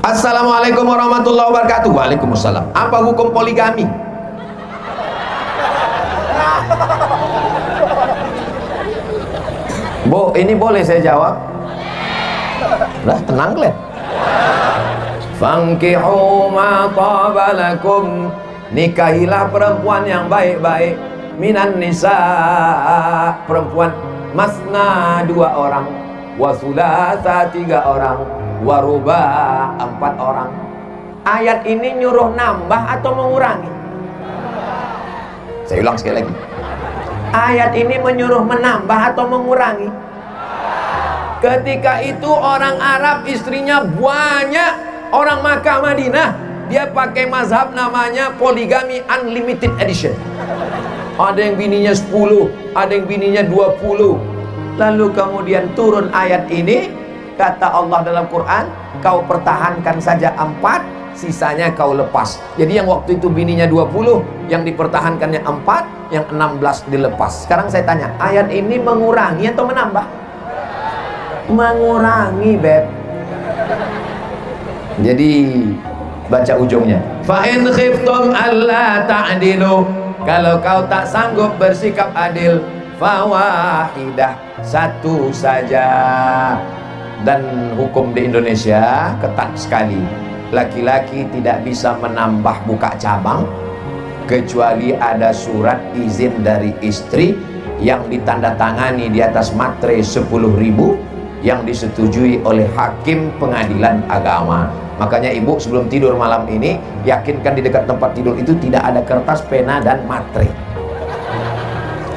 Assalamualaikum warahmatullahi wabarakatuh. Waalaikumsalam. Apa hukum poligami? Bu, ini boleh saya jawab? Lah, tenang kalian. Fankihu ma qabalakum, nikahilah perempuan yang baik-baik, minan nisa, perempuan masna 2 orang, wasulasa 3 orang, waruba 4 orang. Ayat ini nyuruh nambah atau mengurangi? Saya ulang sekali lagi. Ayat ini menyuruh menambah atau mengurangi? Ketika itu orang Arab istrinya banyak, orang Makkah Madinah dia pakai mazhab namanya poligami unlimited edition. Ada yang bininya 10, ada yang bininya 20. Lalu kemudian turun ayat ini, kata Allah dalam Quran, kau pertahankan saja 4, sisanya kau lepas. Jadi yang waktu itu bininya 20, yang dipertahankannya 4, yang 16 dilepas. Sekarang saya tanya, ayat ini mengurangi atau menambah? Mengurangi, Beb. Jadi baca ujungnya, fa in khiftum alla ta'dilu, kalau kau tak sanggup bersikap adil, fawahidah, 1 saja. Dan hukum di Indonesia ketat sekali. Laki-laki tidak bisa menambah buka cabang kecuali ada surat izin dari istri yang ditandatangani di atas materai 10.000 yang disetujui oleh hakim pengadilan agama. Makanya ibu sebelum tidur malam ini yakinkan di dekat tempat tidur itu tidak ada kertas, pena dan materai.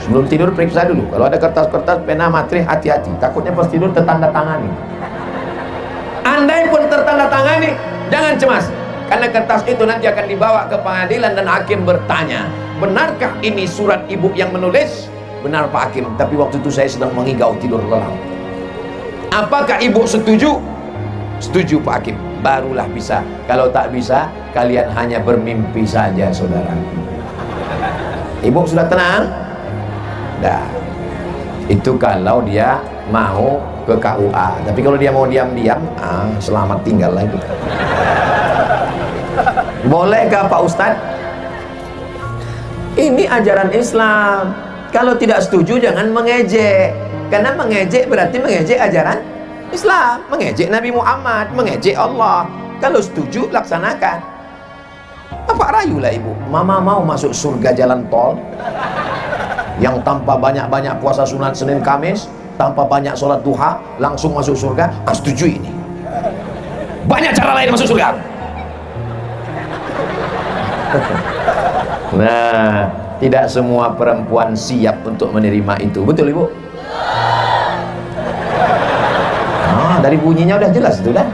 Sebelum tidur periksa dulu, kalau ada kertas-kertas, pena, materai, hati-hati, takutnya pas tidur tertanda tangani. Andai pun tertanda tangani, jangan cemas, karena kertas itu nanti akan dibawa ke pengadilan dan hakim bertanya, benarkah ini surat ibu yang menulis? Benar Pak Hakim, tapi waktu itu saya sedang mengigau tidur lelap. Apakah ibu setuju? Setuju Pak Hakim. Barulah bisa. Kalau tak bisa, kalian hanya bermimpi saja, saudara. Ibu sudah tenang? Dah. Itu kalau dia mau ke KUA. Tapi kalau dia mau diam-diam, selamat tinggal lagi. Bolehkah Pak Ustadz? Ini ajaran Islam. Kalau tidak setuju jangan mengejek. Karena mengejek berarti mengejek ajaran Islam, mengejek Nabi Muhammad, mengejek Allah. Kalau setuju laksanakan. Apa rayulah ibu? Mama mau masuk surga jalan tol yang tanpa banyak-banyak puasa sunat Senin Kamis, tanpa banyak sholat duha, langsung masuk surga. Setuju ini. Banyak cara lain masuk surga. Nah, tidak semua perempuan siap untuk menerima itu. Betul ibu? Dari bunyinya udah jelas itu dah.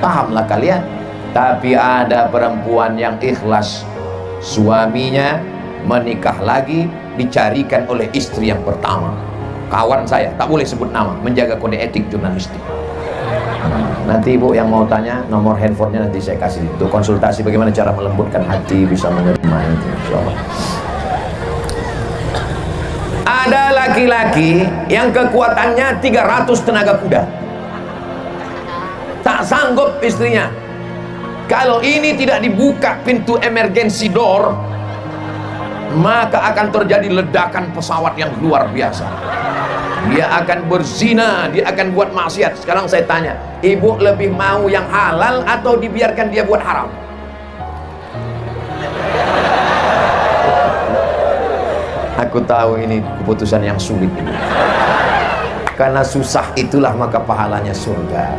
Pahamlah kalian. Tapi ada perempuan yang ikhlas, suaminya menikah lagi dicarikan oleh istri yang pertama. Kawan saya, tak boleh sebut nama, menjaga kode etik jurnalistik. Nanti ibu yang mau tanya, nomor handphonenya nanti saya kasih untuk konsultasi bagaimana cara melembutkan hati, bisa menerima itu, insyaallah. Ada laki-laki yang kekuatannya 300 tenaga kuda, tak sanggup istrinya. Kalau ini tidak dibuka pintu emergency door, maka akan terjadi ledakan pesawat yang luar biasa. Dia akan berzina, dia akan buat maksiat. Sekarang saya tanya, ibu lebih mau yang halal atau dibiarkan dia buat haram? Aku tahu ini keputusan yang sulit, karena susah itulah maka pahalanya surga.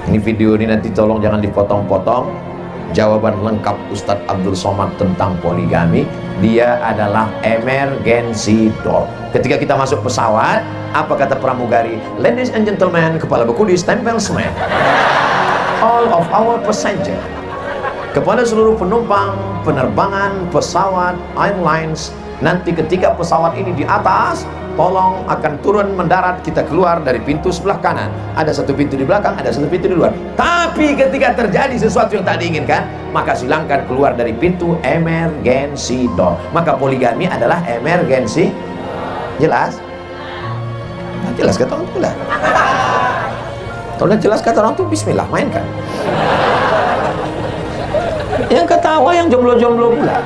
Ini video ini nanti tolong jangan dipotong-potong. Jawaban lengkap Ustadz Abdul Somad tentang poligami, dia adalah emergency door. Ketika kita masuk pesawat, apa kata pramugari? Ladies and gentlemen, kepala buku distempel semen. All of our passenger, kepada seluruh penumpang penerbangan pesawat airlines, nanti ketika pesawat ini di atas, tolong akan turun mendarat, kita keluar dari pintu sebelah kanan. Ada satu pintu di belakang, ada satu pintu di luar. Tapi ketika terjadi sesuatu yang tak diinginkan, maka silahkan keluar dari pintu emergency door. Maka poligami adalah emergency. Jelas? Jelas kata orang. Kalau udah jelas kata orang tuh bismillah, mainkan. Yang ketawa yang jomblo-jomblo pula.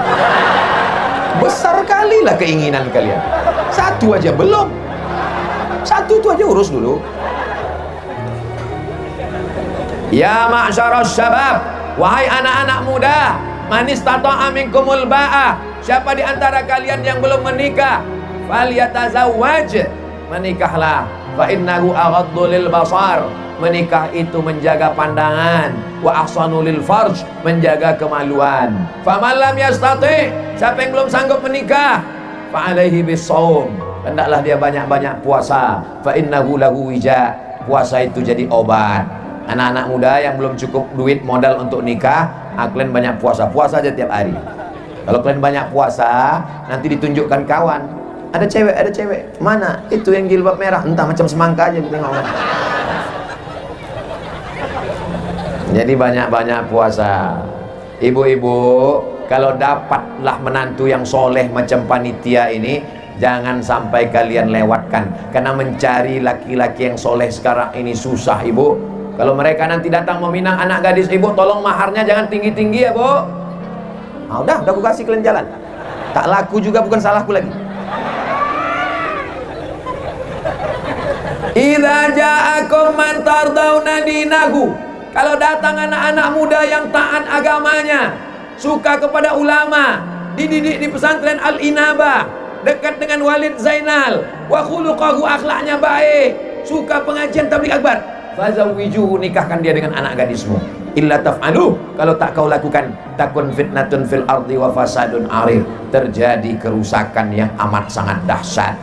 Besar kali lah keinginan kalian. Satu aja belum. Satu itu aja urus dulu. Ya ma'syaras syabab, wahai anak-anak muda, man istata'a minkumul ba'ah, siapa di antara kalian yang belum menikah, falyatazawwaj, menikahlah, fa innahu aghaddu lil basar, menikah itu menjaga pandangan, wa ahsanu lil farj, menjaga kemaluan. Faman lam yastati, siapa yang belum sanggup menikah, fa alaihi bisawm, hendaklah dia banyak-banyak puasa, fa innahu lahu wija, puasa itu jadi obat. Anak-anak muda yang belum cukup duit modal untuk nikah, kalian banyak puasa, puasa aja tiap hari. Kalau kalian banyak puasa, nanti ditunjukkan kawan, ada cewek, mana? Itu yang jilbab merah, entah macam semangka aja ditengok. Jadi banyak-banyak puasa. Ibu-ibu, kalau dapatlah menantu yang soleh macam panitia ini, jangan sampai kalian lewatkan. Karena mencari laki-laki yang soleh sekarang ini susah, ibu. Kalau mereka nanti datang meminang anak gadis ibu, tolong maharnya jangan tinggi-tinggi ya, Bu. Nah, udah aku kasih kalian jalan. Tak laku juga bukan salahku lagi. Idza ja'akum man tardawna dinahu. Kalau datang anak-anak muda yang taat agamanya, suka kepada ulama, dididik di pesantren Al-Inabah, dekat dengan Walid Zainal, wa khuluquhu, akhlaknya baik, suka pengajian tabligh akbar, fazawwijuhu, nikahkan dia dengan anak gadismu. Illa taf'alu, kalau tak kau lakukan, takun fitnatun fil ardi wa fasadun arir, terjadi kerusakan yang amat sangat dahsyat.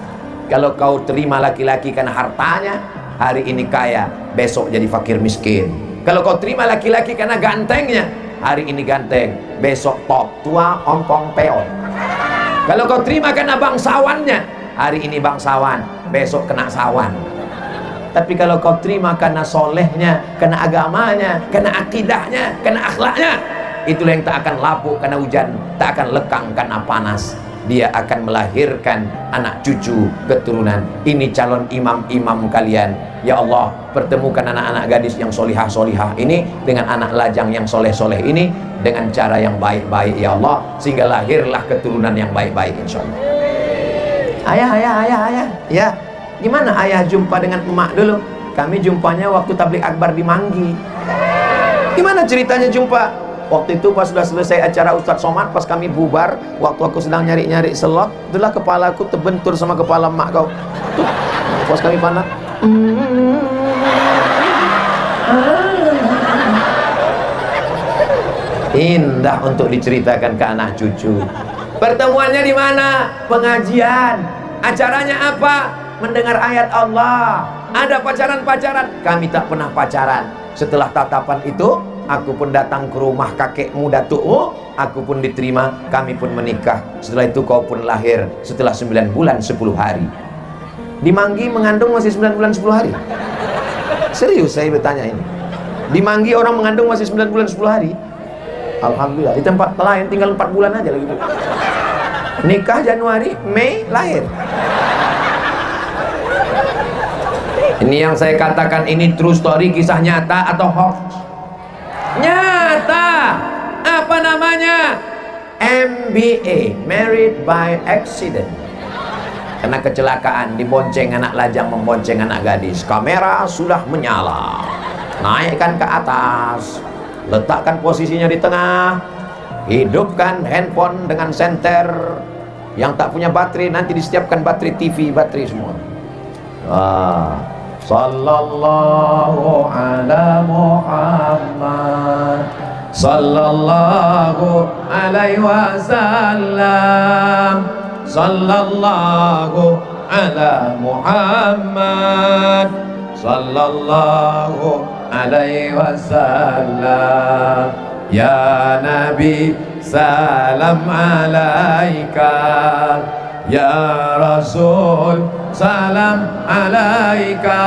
Kalau kau terima laki-laki karena hartanya, hari ini kaya, besok jadi fakir miskin. Kalau kau terima laki-laki karena gantengnya, hari ini ganteng, besok top, tua, ompong, peon. Kalau kau terima karena bangsawannya, hari ini bangsawan, besok kena sawan. Tapi kalau kau terima karena solehnya, karena agamanya, karena akidahnya, karena akhlaknya, itulah yang tak akan lapuk karena hujan, tak akan lekang karena panas. Dia akan melahirkan anak cucu keturunan. Ini calon imam-imam kalian. Ya Allah, pertemukan anak-anak gadis yang solihah-solihah ini dengan anak lajang yang soleh-soleh ini dengan cara yang baik-baik ya Allah, sehingga lahirlah keturunan yang baik-baik insya Allah. Ayah ya, gimana ayah jumpa dengan emak dulu? Kami jumpanya waktu tabligh akbar di Manggi. Gimana ceritanya jumpa? Waktu itu pas sudah selesai acara Ustadz Somad, pas kami bubar, waktu aku sedang nyari-nyari selot, itulah kepalaku terbentur sama kepala emak kau. Tuh, pas kami panah. Indah untuk diceritakan ke anak cucu. Pertemuannya di mana? Pengajian. Acaranya apa? Mendengar ayat Allah. Ada pacaran-pacaran. Kami tak pernah pacaran. Setelah tatapan itu, aku pun datang ke rumah kakekmu datukmu, aku pun diterima, kami pun menikah. Setelah itu kau pun lahir setelah 9 bulan 10 hari. Di Manggi mengandung masih 9 bulan 10 hari. Serius saya bertanya ini. Di Manggi orang mengandung masih 9 bulan 10 hari. Alhamdulillah. Di tempat lain tinggal 4 bulan aja lagi. Nikah Januari, Mei lahir. Ini yang saya katakan ini true story, kisah nyata atau hoax? Nyata. Apa namanya? MBA, Married by Accident. Karena kecelakaan, dibonceng anak lajang membonceng anak gadis. Kamera sudah menyala, naikkan ke atas, letakkan posisinya di tengah, hidupkan handphone dengan senter. Yang tak punya baterai nanti disiapkan baterai TV, baterai semua. Sallallahu ala Muhammad, sallallahu alaihi wasallam, sallallahu ala Muhammad, sallallahu alaihi wasallam. Ya Nabi salam alaika, ya Rasul salam alaika,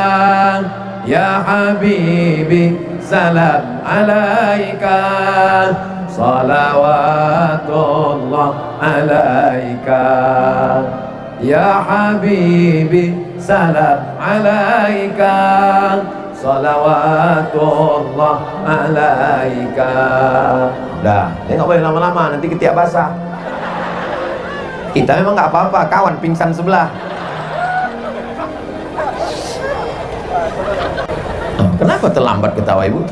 ya Habibi salam alaika, salawatullah alaika, ya Habibi salam alaika, salawatullah alaika. Dah, dia nggak boleh lama-lama, nanti ketiak basah. Kita memang nggak apa-apa, kawan pingsan sebelah. Kenapa terlambat ketawa ibu?